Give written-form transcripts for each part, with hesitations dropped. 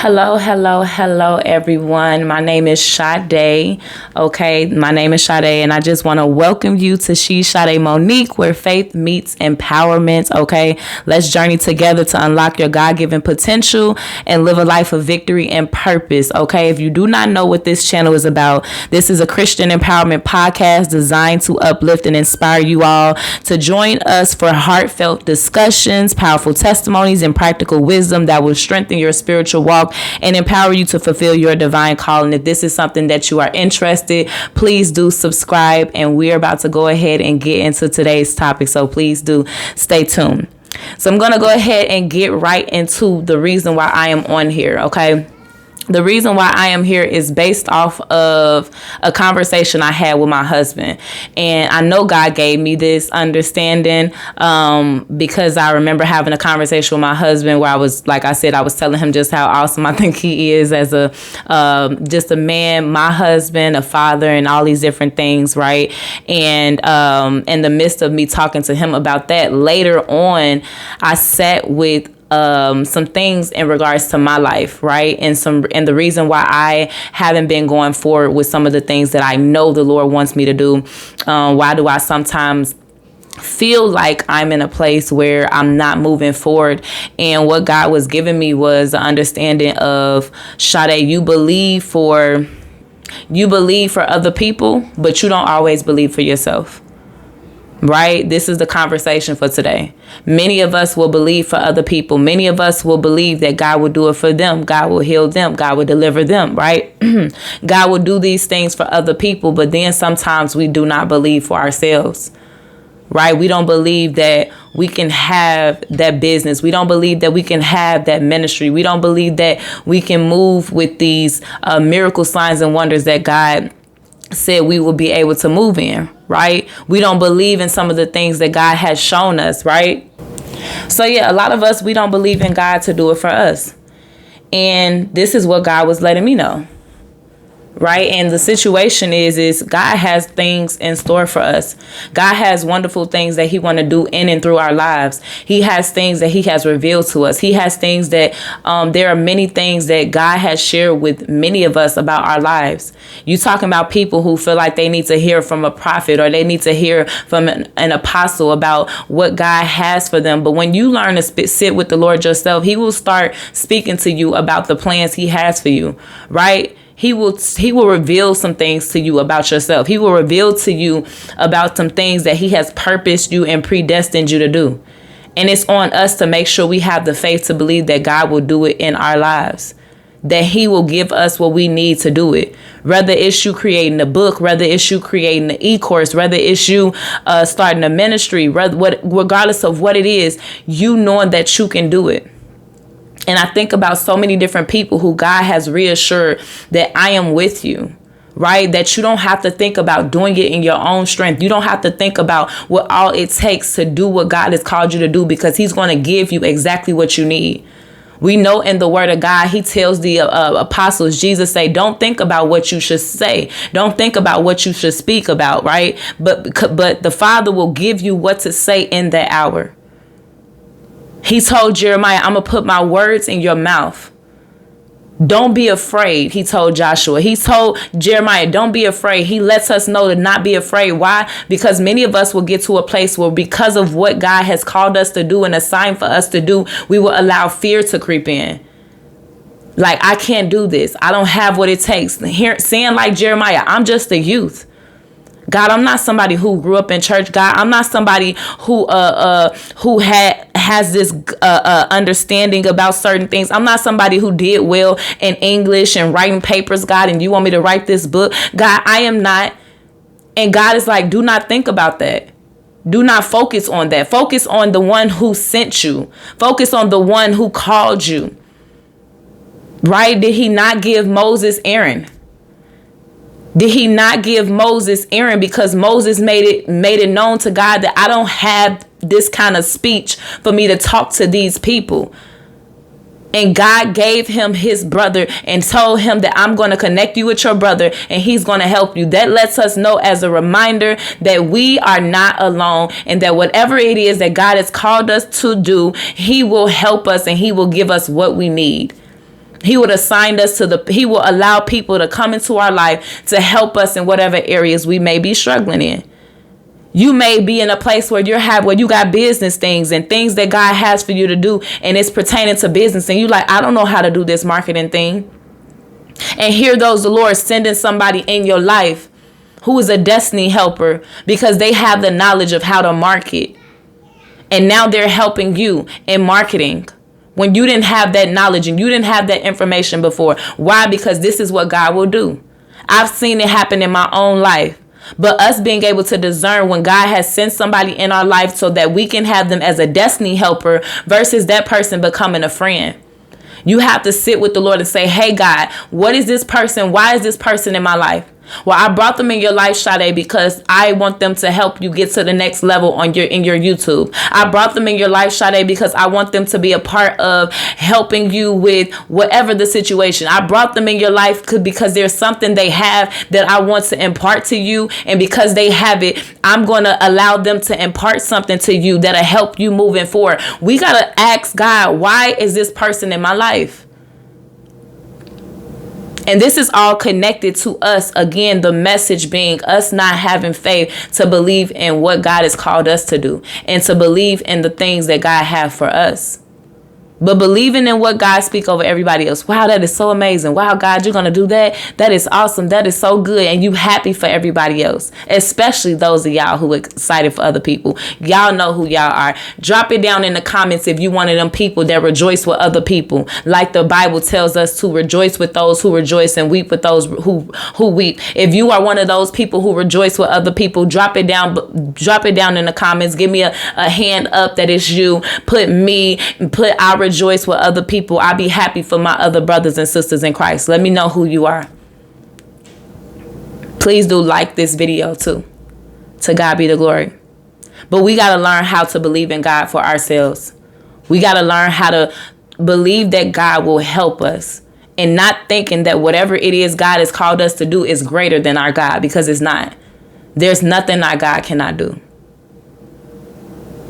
Hello, everyone. My name is Sade. Okay, my name is Sade, and I just want to welcome you to She Sade Monique, where faith meets empowerment. Okay, let's journey together to unlock your God-given potential and live a life of victory and purpose. Okay, if you do not know what this channel is about, this is a Christian empowerment podcast designed to uplift and inspire you all to join us for heartfelt discussions, powerful testimonies, and practical wisdom that will strengthen your spiritual walk and empower you to fulfill your divine calling. If this is something that you are interested, please do subscribe, and we're about to go ahead and get into today's topic, so please do stay tuned. So I'm going to go ahead and get right into the reason why I am on here, okay? The reason why I am here is based off of a conversation I had with my husband. And I know God gave me this understanding because I remember having a conversation with my husband where I was, like I said, I was telling him just how awesome I think he is as a just a man, my husband, a father, and all these different things, right? And in the midst of me talking to him about that, later on, I sat with some things in regards to my life, right? And the reason why I haven't been going forward with some of the things that I know the Lord wants me to do. Why do I sometimes feel like I'm in a place where I'm not moving forward? And what God was giving me was the understanding of, Sade, you believe for other people, but you don't always believe for yourself. Right? This is the conversation for today. Many of us will believe for other people. Many of us will believe that God will do it for them. God will heal them. God will deliver them, right? God will do these things for other people, but then sometimes we do not believe for ourselves, right? We don't believe that we can have that business. We don't believe that we can have that ministry. We don't believe that we can move with these miracle signs and wonders that God said we will be able to move in, right? We don't believe in some of the things that God has shown us, right? So yeah, a lot of us, we don't believe in God to do it for us. And this is what God was letting me know. Right. And the situation is God has things in store for us. God has wonderful things that he want to do in and through our lives. He has things that he has revealed to us. He has things that there are many things that God has shared with many of us about our lives. You talking about people who feel like they need to hear from a prophet or they need to hear from an apostle about what God has for them. But when you learn to sit with the Lord yourself, he will start speaking to you about the plans he has for you. Right. He will reveal some things to you about yourself. He will reveal to you about some things that he has purposed you and predestined you to do. And it's on us to make sure we have the faith to believe that God will do it in our lives, that he will give us what we need to do it. Whether it's you creating a book, whether it's you creating an e-course, whether it's you starting a ministry, regardless of what it is, you knowing that you can do it. And I think about so many different people who God has reassured that I am with you, right? That you don't have to think about doing it in your own strength. You don't have to think about what all it takes to do what God has called you to do, because he's going to give you exactly what you need. We know in the word of God, he tells the apostles, Jesus say, don't think about what you should say. Don't think about what you should speak about, right? But the Father will give you what to say in that hour. He told Jeremiah, I'm going to put my words in your mouth. Don't be afraid, he told Joshua. He told Jeremiah, don't be afraid. He lets us know to not be afraid. Why? Because many of us will get to a place where, because of what God has called us to do and assigned for us to do, we will allow fear to creep in. Like, I can't do this. I don't have what it takes. Saying like Jeremiah, I'm just a youth. God, I'm not somebody who grew up in church. God, I'm not somebody who has this understanding about certain things. I'm not somebody who did well in English and writing papers, God, and you want me to write this book. God, I am not. And God is like, do not think about that. Do not focus on that. Focus on the one who sent you. Focus on the one who called you. Right? Did he not give Moses Aaron? Did he not give Moses Aaron because Moses made it known to God that I don't have this kind of speech for me to talk to these people? And God gave him his brother and told him that I'm going to connect you with your brother and he's going to help you. That lets us know as a reminder that we are not alone and that whatever it is that God has called us to do, he will help us and he will give us what we need. He would assign us he will allow people to come into our life to help us in whatever areas we may be struggling in. You may be in a place where where you got business things and things that God has for you to do, and it's pertaining to business, and you like, I don't know how to do this marketing thing. And here goes the Lord sending somebody in your life who is a destiny helper because they have the knowledge of how to market. And now they're helping you in marketing when you didn't have that knowledge and you didn't have that information before. Why? Because this is what God will do. I've seen it happen in my own life. But us being able to discern when God has sent somebody in our life so that we can have them as a destiny helper versus that person becoming a friend. You have to sit with the Lord and say, hey, God, what is this person? Why is this person in my life? Well, I brought them in your life, Sade, because I want them to help you get to the next level in your YouTube. I brought them in your life, Sade, because I want them to be a part of helping you with whatever the situation. I brought them in your life because there's something they have that I want to impart to you. And because they have it, I'm going to allow them to impart something to you that'll help you moving forward. We got to ask God, why is this person in my life? And this is all connected to us. Again, the message being us not having faith to believe in what God has called us to do and to believe in the things that God has for us. But believing in what God speaks over everybody else. Wow, that is so amazing. Wow, God, you're going to do that. That is awesome. That is so good. And you happy for everybody else, especially those of y'all who are excited for other people. Y'all know who y'all are. Drop it down in the comments if you one of them people that rejoice with other people. Like the Bible tells us to rejoice with those who rejoice and weep with those who weep. If you are one of those people who rejoice with other people, drop it down in the comments. Give me a hand up that is you. Put I rejoice with other people. I'll be happy for my other brothers and sisters in Christ. Let me know who you are. Please do like this video too. To God be the glory. But we got to learn how to believe in God for ourselves. We got to learn how to believe that God will help us and not thinking that whatever it is God has called us to do is greater than our God, because it's not. There's nothing our God cannot do.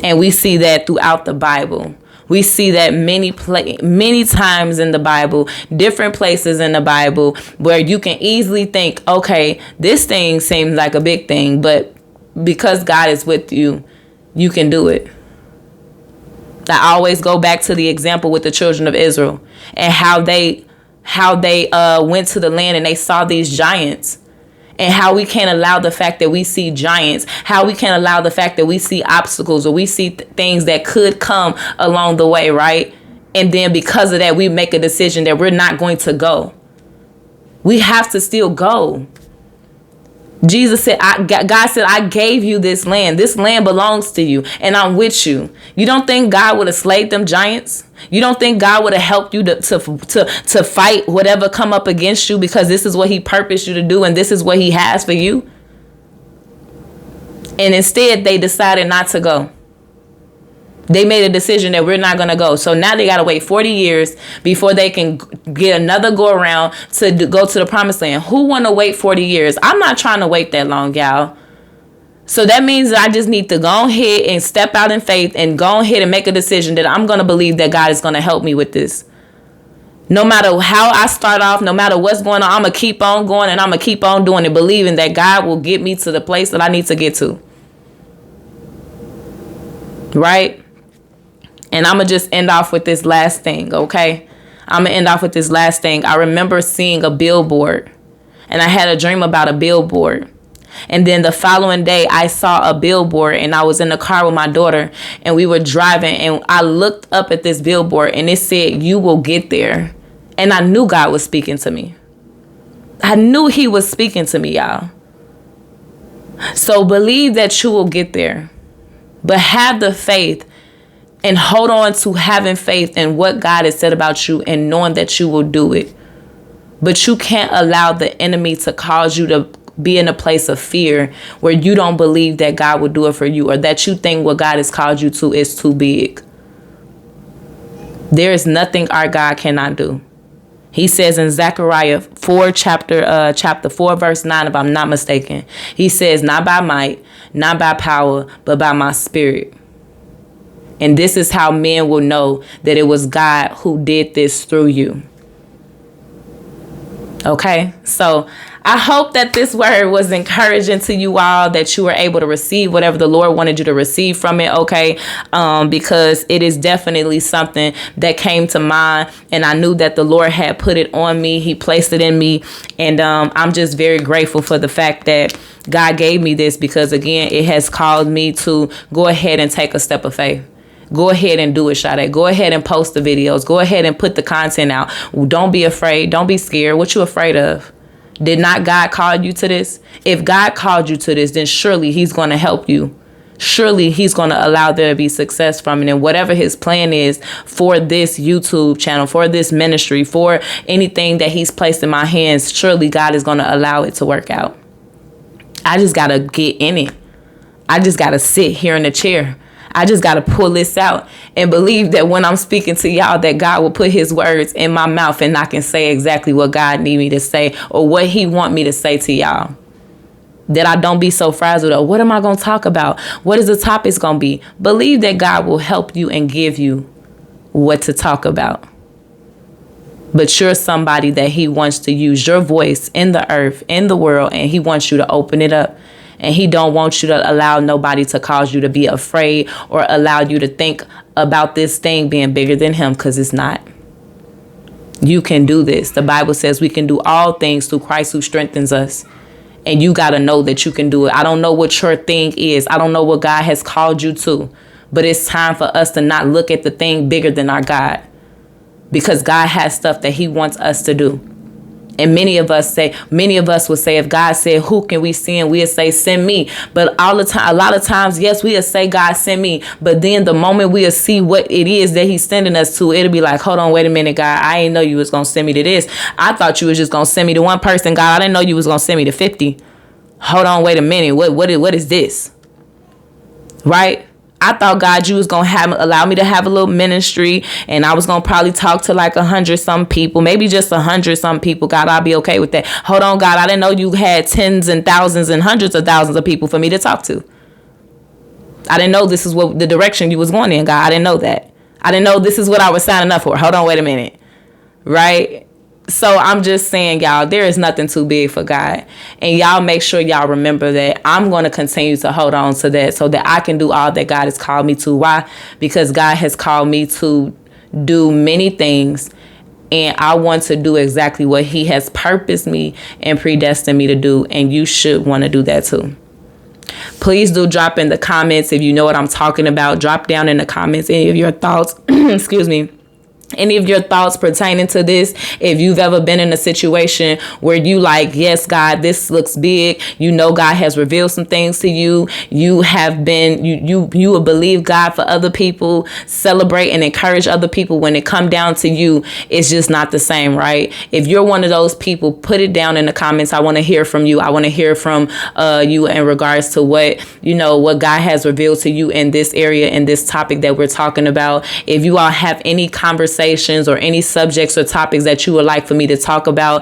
And we see that throughout the Bible. We see that many times in the Bible, different places in the Bible, where you can easily think, okay, this thing seems like a big thing, but because God is with you, you can do it. I always go back to the example with the children of Israel and how they went to the land and they saw these giants. And how we can't allow the fact that we see giants, how we can't allow the fact that we see obstacles or we see things that could come along the way, right? And then because of that, we make a decision that we're not going to go. We have to still go. Jesus said, God said, I gave you this land. This land belongs to you and I'm with you. You don't think God would have slayed them giants? You don't think God would have helped you to fight whatever come up against you, because this is what he purposed you to do and this is what he has for you? And instead, they decided not to go. They made a decision that we're not going to go. So now they got to wait 40 years before they can get another go around to go to the promised land. Who want to wait 40 years? I'm not trying to wait that long, y'all. So that means that I just need to go ahead and step out in faith and go ahead and make a decision that I'm going to believe that God is going to help me with this. No matter how I start off, no matter what's going on, I'm going to keep on going and I'm going to keep on doing it, believing that God will get me to the place that I need to get to. Right? And I'm going to just end off with this last thing, okay? I'm going to end off with this last thing. I remember seeing a billboard, and I had a dream about a billboard. And then the following day, I saw a billboard, and I was in the car with my daughter, and we were driving, and I looked up at this billboard, and it said, "You will get there." And I knew God was speaking to me. I knew he was speaking to me, y'all. So believe that you will get there, but have the faith and hold on to having faith in what God has said about you and knowing that you will do it. But you can't allow the enemy to cause you to be in a place of fear where you don't believe that God will do it for you, or that you think what God has called you to is too big. There is nothing our God cannot do. He says in Zechariah 4, chapter 4, verse 9, if I'm not mistaken, he says, "Not by might, not by power, but by my spirit." And this is how men will know that it was God who did this through you. Okay, so I hope that this word was encouraging to you all, that you were able to receive whatever the Lord wanted you to receive from it. Okay, because it is definitely something that came to mind, and I knew that the Lord had put it on me. He placed it in me, and I'm just very grateful for the fact that God gave me this, because again, it has called me to go ahead and take a step of faith. Go ahead and do it, Sade. Go ahead and post the videos. Go ahead and put the content out. Don't be afraid. Don't be scared. What you afraid of? Did not God call you to this? If God called you to this, then surely he's going to help you. Surely he's going to allow there to be success from it. And whatever his plan is for this YouTube channel, for this ministry, for anything that he's placed in my hands, surely God is going to allow it to work out. I just got to get in it. I just got to sit here in the chair. I just got to pull this out and believe that when I'm speaking to y'all, that God will put his words in my mouth and I can say exactly what God need me to say, or what he want me to say to y'all. That I don't be so frazzled of, what am I going to talk about? What is the topics going to be? Believe that God will help you and give you what to talk about. But you're somebody that he wants to use your voice in the earth, in the world, and he wants you to open it up. And he don't want you to allow nobody to cause you to be afraid or allow you to think about this thing being bigger than him, because it's not. You can do this. The Bible says we can do all things through Christ who strengthens us. And you got to know that you can do it. I don't know what your thing is. I don't know what God has called you to. But it's time for us to not look at the thing bigger than our God. Because God has stuff that he wants us to do. And many of us will say, if God said, who can we send? We'll say, send me. But a lot of times, yes, we'll say, God, send me. But then the moment we'll see what it is that he's sending us to, it'll be like, hold on, wait a minute, God. I didn't know you was going to send me to this. I thought you was just going to send me to one person, God. I didn't know you was going to send me to 50. Hold on, wait a minute. What is this? Right? I thought, God, you was going to allow me to have a little ministry, and I was going to probably talk to like 100 some people, maybe just 100 some people. God, I'll be okay with that. Hold on, God, I didn't know you had tens and thousands and hundreds of thousands of people for me to talk to. I didn't know this is what the direction you was going in, God. I didn't know that. I didn't know this is what I was signing up for. Hold on, wait a minute. Right? So I'm just saying, y'all, there is nothing too big for God. And y'all make sure y'all remember that. I'm going to continue to hold on to that so that I can do all that God has called me to. Why? Because God has called me to do many things. And I want to do exactly what he has purposed me and predestined me to do. And you should want to do that too. Please do drop in the comments if you know what I'm talking about. Drop down in the comments any of your thoughts. Excuse me. Any of your thoughts pertaining to this. If you've ever been in a situation where you like, yes, God, this looks big. You know, God has revealed some things to you. You have been, you will believe God for other people, celebrate and encourage other people. When it come down to you, it's just not the same, right? If you're one of those people, put it down in the comments. I want to hear from you. I want to hear from you in regards to what God has revealed to you in this area, in this topic that we're talking about. If you all have any conversations or any subjects or topics that you would like for me to talk about,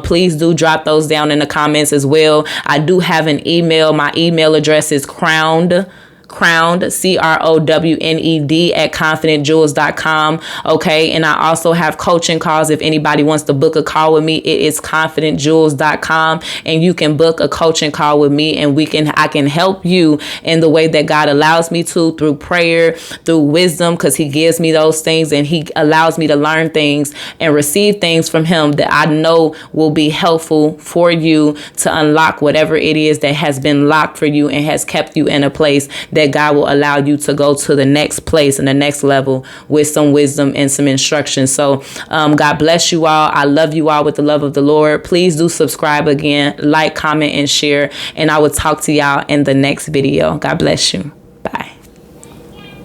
please do drop those down in the comments as well. I do have an email. My email address is crowned, CROWNED at confidentjewels.com. Okay. And I also have coaching calls. If anybody wants to book a call with me, it is confidentjewels.com. And you can book a coaching call with me, and I can help you in the way that God allows me to, through prayer, through wisdom, because he gives me those things and he allows me to learn things and receive things from him that I know will be helpful for you to unlock whatever it is that has been locked for you and has kept you in a place that God will allow you to go to the next place and the next level with some wisdom and some instruction. So God bless you all. I love you all with the love of the Lord. Please do subscribe again, like, comment, and share. And I will talk to y'all in the next video. God bless you.